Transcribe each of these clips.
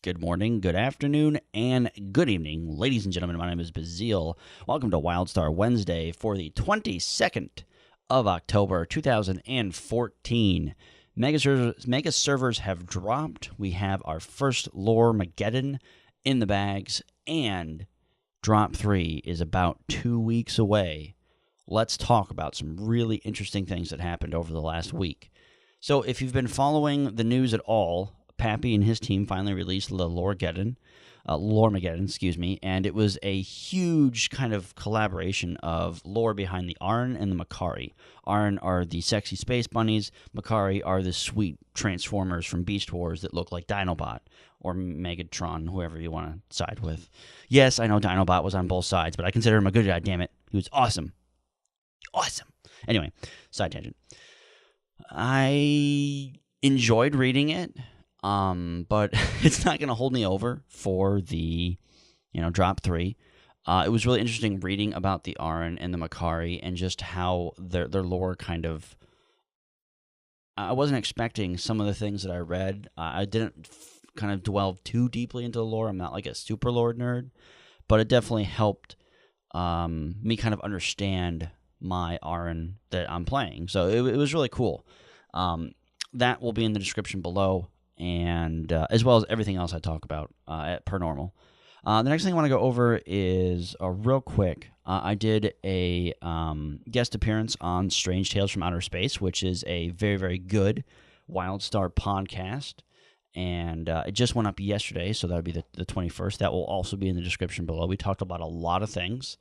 good morning, good afternoon, and good evening. Ladies and gentlemen, my name is Bazil. Welcome to WildStar Wednesday for the 22nd of October, 2014. Megaservers have dropped. We have our first Loremageddon in the bags, and Drop 3 is about 2 weeks away. Let's talk about some really interesting things that happened over the last week. So if you've been following the news at all, Pappy and his team finally released the Loremageddon, and it was a huge kind of collaboration of lore behind the Arn and the Makari. Arn are the sexy space bunnies. Makari are the sweet Transformers from Beast Wars that look like Dinobot or Megatron, whoever you want to side with. Yes, I know Dinobot was on both sides, but I consider him a good guy, damn it. He was awesome. Awesome. Anyway, side tangent. I enjoyed reading it, but it's not going to hold me over for the, Drop 3. It was really interesting reading about the Arn and the Makari and just how their lore kind of... I wasn't expecting some of the things that I read. I didn't kind of delve too deeply into the lore. I'm not like a super lore nerd, but it definitely helped me kind of understand my Arn that I'm playing. So it was really cool. That will be in the description below, and as well as everything else I talk about per normal. The next thing I want to go over is real quick. I did a guest appearance on Strange Tales from Outer Space, which is a very, very good WildStar podcast, and it just went up yesterday, so that would be the 21st. That will also be in the description below. We talked about a lot of things.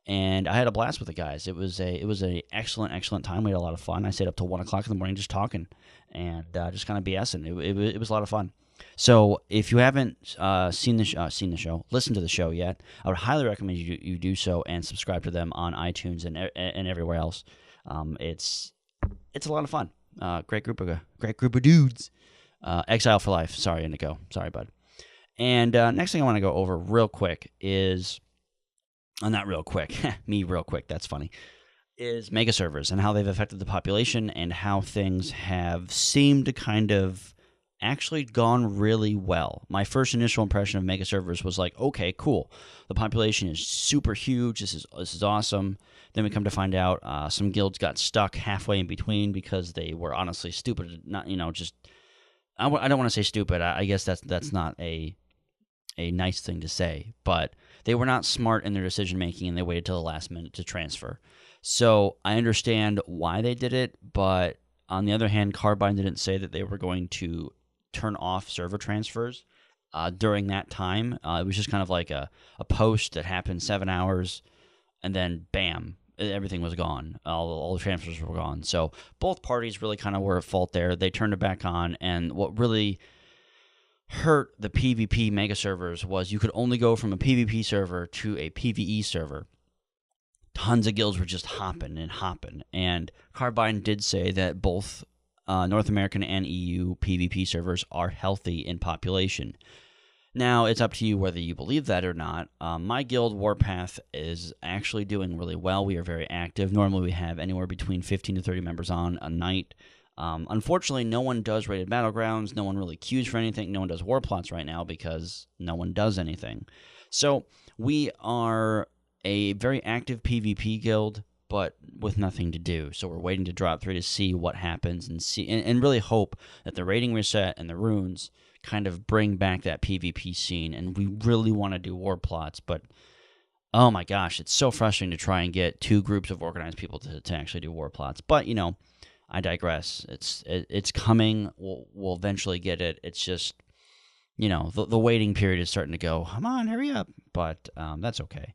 And I had a blast with the guys. It was a excellent time. We had a lot of fun. I stayed up till 1 o'clock in the morning just talking and just kind of BSing. It was a lot of fun. So if you haven't listened to the show yet, I would highly recommend you do so and subscribe to them on iTunes and everywhere else. It's a lot of fun. Great group of dudes. Exile for life. Sorry, Indigo. Sorry, bud. And next thing I want to go over real quick is. Not real quick, me real quick, that's funny, is Megaservers and how they've affected the population and how things have seemed to kind of actually gone really well. My first initial impression of Megaservers was like, okay, cool. The population is super huge. This is awesome. Then we come to find out some guilds got stuck halfway in between because they were honestly stupid. Not, just I don't want to say stupid. I guess that's not a nice thing to say, but they were not smart in their decision-making, and they waited till the last minute to transfer. So I understand why they did it, but on the other hand, Carbine didn't say that they were going to turn off server transfers during that time. It was just kind of like a post that happened 7 hours, and then bam, everything was gone. All the transfers were gone. So both parties really kind of were at fault there. They turned it back on, and what really hurt the PvP Megaservers was you could only go from a PvP server to a PvE server. Tons of guilds were just hopping, and Carbine did say that both North American and EU PvP servers are healthy in population. Now, it's up to you whether you believe that or not. My guild, Warpath, is actually doing really well. We are very active. Normally, we have anywhere between 15 to 30 members on a night. Unfortunately, no one does rated battlegrounds. No one really queues for anything. No one does war plots right now because no one does anything. So we are a very active PvP guild, but with nothing to do. So we're waiting to drop 3 to see what happens and really hope that the rating reset and the runes kind of bring back that PvP scene. And we really want to do war plots, but oh my gosh, it's so frustrating to try and get 2 groups of organized people to actually do war plots. But I digress. It's coming. We'll eventually get it. It's just, the waiting period is starting to go, come on, hurry up. But that's okay.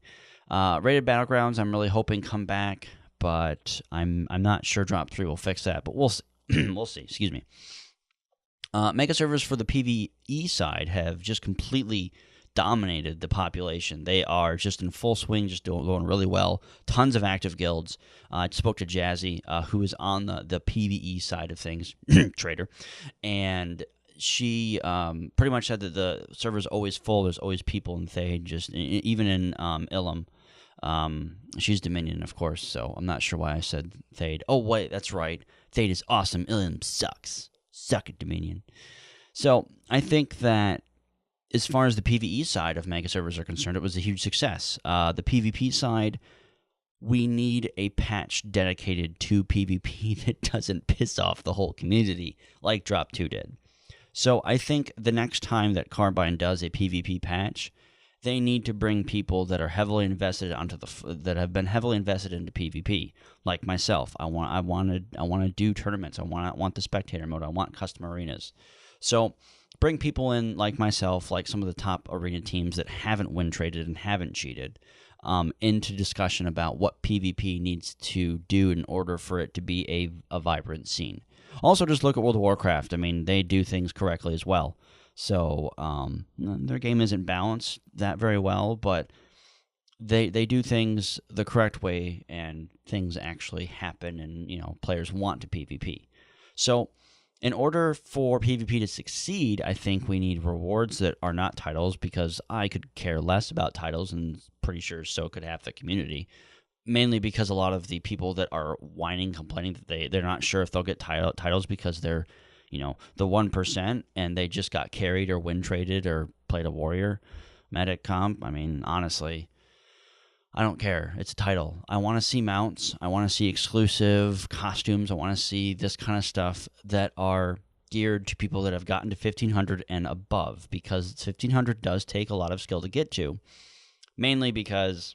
Rated Battlegrounds, I'm really hoping come back, but I'm not sure Drop 3 will fix that. But we'll see. We'll see. Excuse me. Megaservers for the PvE side have just completely dominated the population. They are just in full swing, just going really well. Tons of active guilds. I spoke to Jazzy, who is on the PvE side of things, trader, and she pretty much said that the server's always full. There's always people in Thade, even in Ilum. She's Dominion, of course, so I'm not sure why I said Thade. Oh, wait, that's right. Thade is awesome. Ilum sucks. Suck it, Dominion. So I think that as far as the PvE side of Megaservers are concerned, it was a huge success. The PvP side, we need a patch dedicated to PvP that doesn't piss off the whole community like Drop 2 did. So I think the next time that Carbine does a PvP patch, they need to bring people that are heavily invested that have been heavily invested into PvP, like myself. I want to do tournaments. I want the spectator mode. I want custom arenas. So bring people in like myself, like some of the top arena teams that haven't win traded and haven't cheated, into discussion about what PvP needs to do in order for it to be a vibrant scene. Also, just look at World of Warcraft. I mean, they do things correctly as well. So their game isn't balanced that very well, but they do things the correct way, and things actually happen, and players want to PvP. So in order for PvP to succeed, I think we need rewards that are not titles, because I could care less about titles, and pretty sure so could half the community. Mainly because a lot of the people that are whining, complaining that they're not sure if they'll get titles because they're the 1%, and they just got carried or win traded or played a warrior medic comp. I mean, honestly, I don't care. It's a title. I want to see mounts. I want to see exclusive costumes. I want to see this kind of stuff that are geared to people that have gotten to 1500 and above, because 1500 does take a lot of skill to get to, mainly because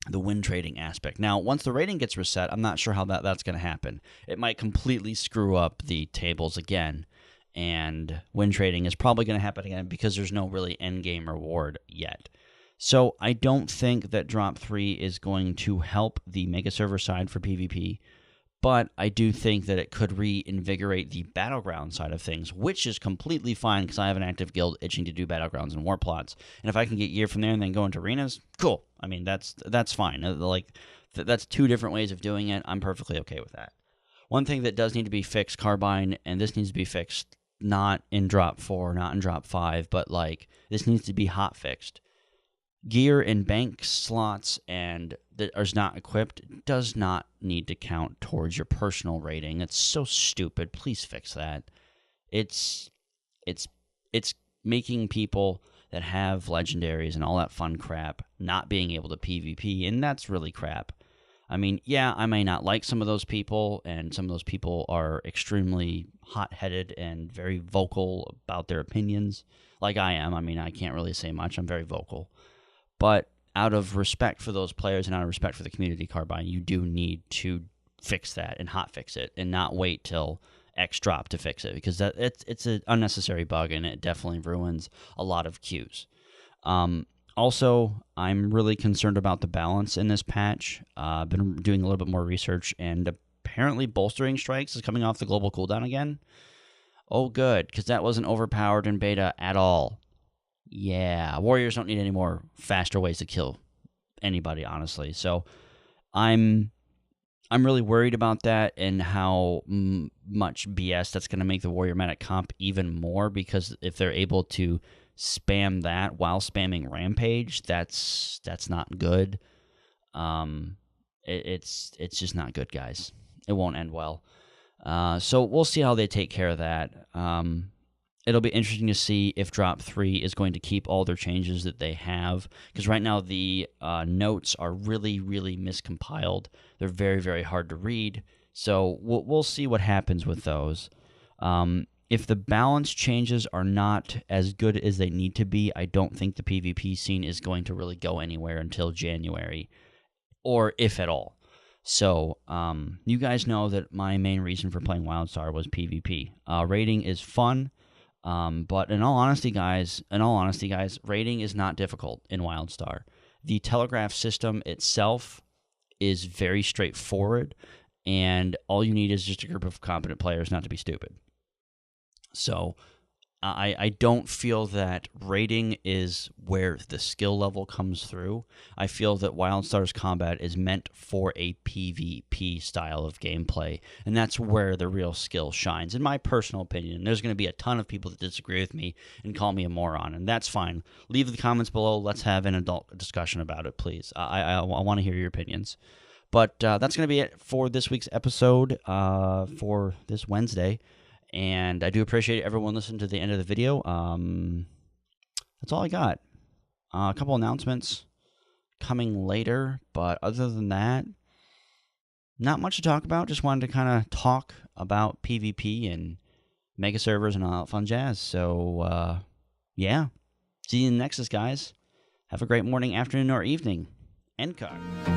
the win trading aspect. Now, once the rating gets reset, I'm not sure how that's going to happen. It might completely screw up the tables again, and win trading is probably going to happen again because there's no really end game reward yet. So I don't think that Drop 3 is going to help the Mega Server side for PvP, but I do think that it could reinvigorate the Battleground side of things, which is completely fine because I have an active guild itching to do Battlegrounds and War Plots. And if I can get gear from there and then go into arenas, cool. I mean, that's fine. That's two different ways of doing it. I'm perfectly okay with that. One thing that does need to be fixed, Carbine, and this needs to be fixed not in Drop 4, not in Drop 5, but this needs to be hot fixed. Gear in bank slots and that is not equipped does not need to count towards your personal rating. It's so stupid. Please fix that. It's making people that have legendaries and all that fun crap not being able to PvP, and that's really crap. I mean, yeah, I may not like some of those people, and some of those people are extremely hot-headed and very vocal about their opinions, like I am. I mean, I can't really say much. I'm very vocal. But out of respect for those players and out of respect for the community, Carbine, you do need to fix that and hot fix it, and not wait till X drop to fix it, because it's an unnecessary bug, and it definitely ruins a lot of queues. Also, I'm really concerned about the balance in this patch. I've been doing a little bit more research, and apparently bolstering strikes is coming off the global cooldown again. Oh, good, because that wasn't overpowered in beta at all. Yeah, warriors don't need any more faster ways to kill anybody, honestly. So I'm really worried about that, and how much BS that's going to make the warrior medic comp even more, because if they're able to spam that while spamming rampage, that's not good. It's just not good, guys. It won't end well. So we'll see how they take care of that. It'll be interesting to see if Drop 3 is going to keep all their changes that they have, because right now the notes are really, really miscompiled. They're very, very hard to read, so we'll see what happens with those. If the balance changes are not as good as they need to be, I don't think the PvP scene is going to really go anywhere until January, or if at all. So you guys know that my main reason for playing WildStar was PvP. Raiding is fun. But in all honesty, guys, raiding is not difficult in WildStar. The telegraph system itself is very straightforward, and all you need is just a group of competent players not to be stupid. So I don't feel that raiding is where the skill level comes through. I feel that WildStar's combat is meant for a PvP style of gameplay, and that's where the real skill shines, in my personal opinion. There's going to be a ton of people that disagree with me and call me a moron, and that's fine. Leave the comments below. Let's have an adult discussion about it, please. I want to hear your opinions. But that's going to be it for this week's episode for this Wednesday. And I do appreciate everyone listening to the end of the video. that's all I got. A couple announcements coming later, but other than that, not much to talk about. Just wanted to kind of talk about PvP and Megaservers and all that fun jazz. So, yeah. See you in the Nexus, guys. Have a great morning, afternoon, or evening. End card.